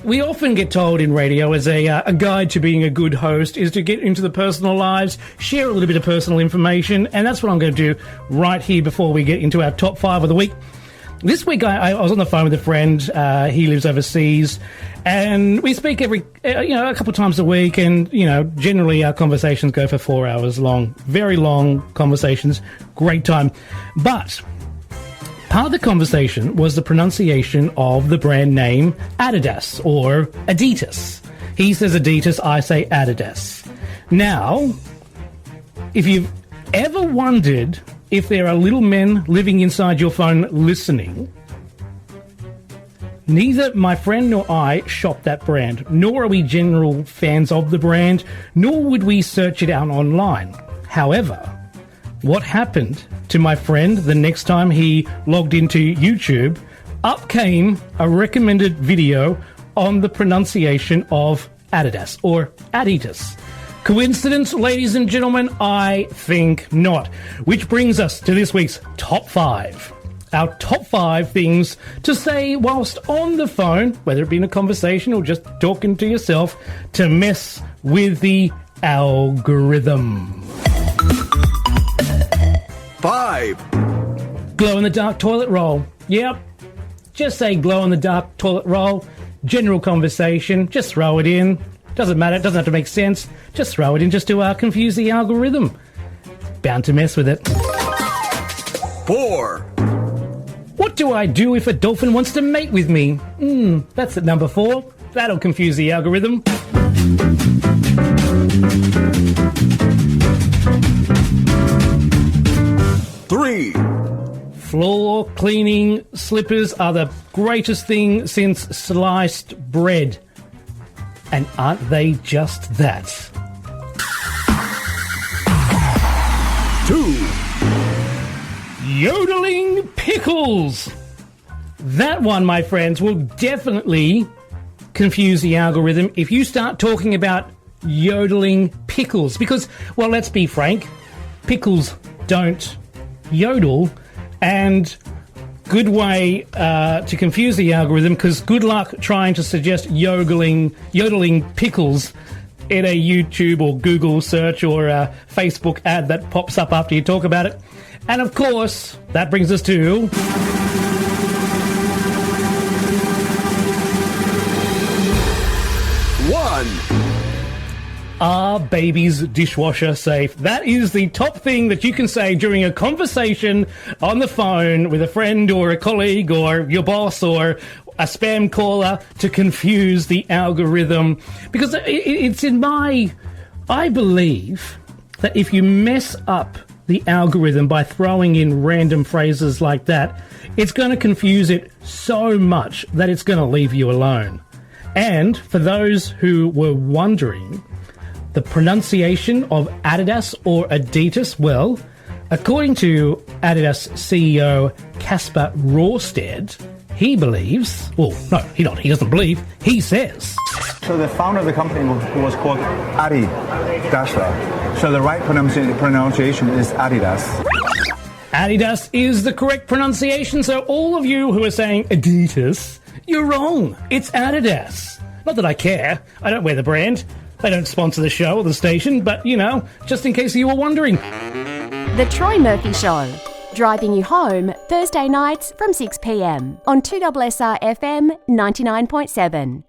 We often get told in radio as a guide to being a good host is to get into the personal lives, share a little bit of personal information, and that's what I'm going to do right here before we get into our top 5 of the week. This week I was on the phone with a friend. He lives overseas, and we speak every a couple of times a week, and generally our conversations go for 4 hours long. Very long conversations, great time. But part of the conversation was the pronunciation of the brand name Adidas or ad-ee-tus. He says Adidas, I say Adidas. Now, if you've ever wondered if there are little men living inside your phone listening, neither my friend nor I shop that brand, nor are we general fans of the brand, nor would we search it out online. However, what happened to my friend the next time he logged into YouTube? Up came a recommended video on the pronunciation of Adidas or ad-ee-tus. Coincidence, ladies and gentlemen? I think not. Which brings us to this week's top 5. Our top 5 things to say whilst on the phone, whether it be in a conversation or just talking to yourself, to mess with the algorithm. 5. Glow-in-the-dark toilet roll. Yep. Just say glow-in-the-dark toilet roll. General conversation. Just throw it in. Doesn't matter. It doesn't have to make sense. Just throw it in just to confuse the algorithm. Bound to mess with it. 4. What do I do if a dolphin wants to mate with me? That's at number 4. That'll confuse the algorithm. 3. Floor cleaning slippers are the greatest thing since sliced bread. And aren't they just that? 2. Yodeling pickles. That one, my friends, will definitely confuse the algorithm if you start talking about yodeling pickles. Because, well, let's be frank, pickles don't yodel, and good way to confuse the algorithm, because good luck trying to suggest yodeling pickles in a YouTube or Google search or a Facebook ad that pops up after you talk about it. And of course, that brings us to... Are babies dishwasher safe? That is the top thing that you can say during a conversation on the phone with a friend or a colleague or your boss or a spam caller to confuse the algorithm. Because it's I believe that if you mess up the algorithm by throwing in random phrases like that, it's going to confuse it so much that it's going to leave you alone. And for those who were wondering, the pronunciation of Adidas or ad-ee-tus, well, according to Adidas CEO Kasper Rorsted, he believes, well, no, he doesn't believe, he says. So the founder of the company was called Adidas. So the right pronunciation is Adidas. Adidas is the correct pronunciation, so all of you who are saying ad-ee-tus, you're wrong. It's Adidas. Not that I care. I don't wear the brand. They don't sponsor the show or the station, but, just in case you were wondering. The Troy Murphy Show, driving you home Thursday nights from 6 p.m. on 2SR FM 99.7.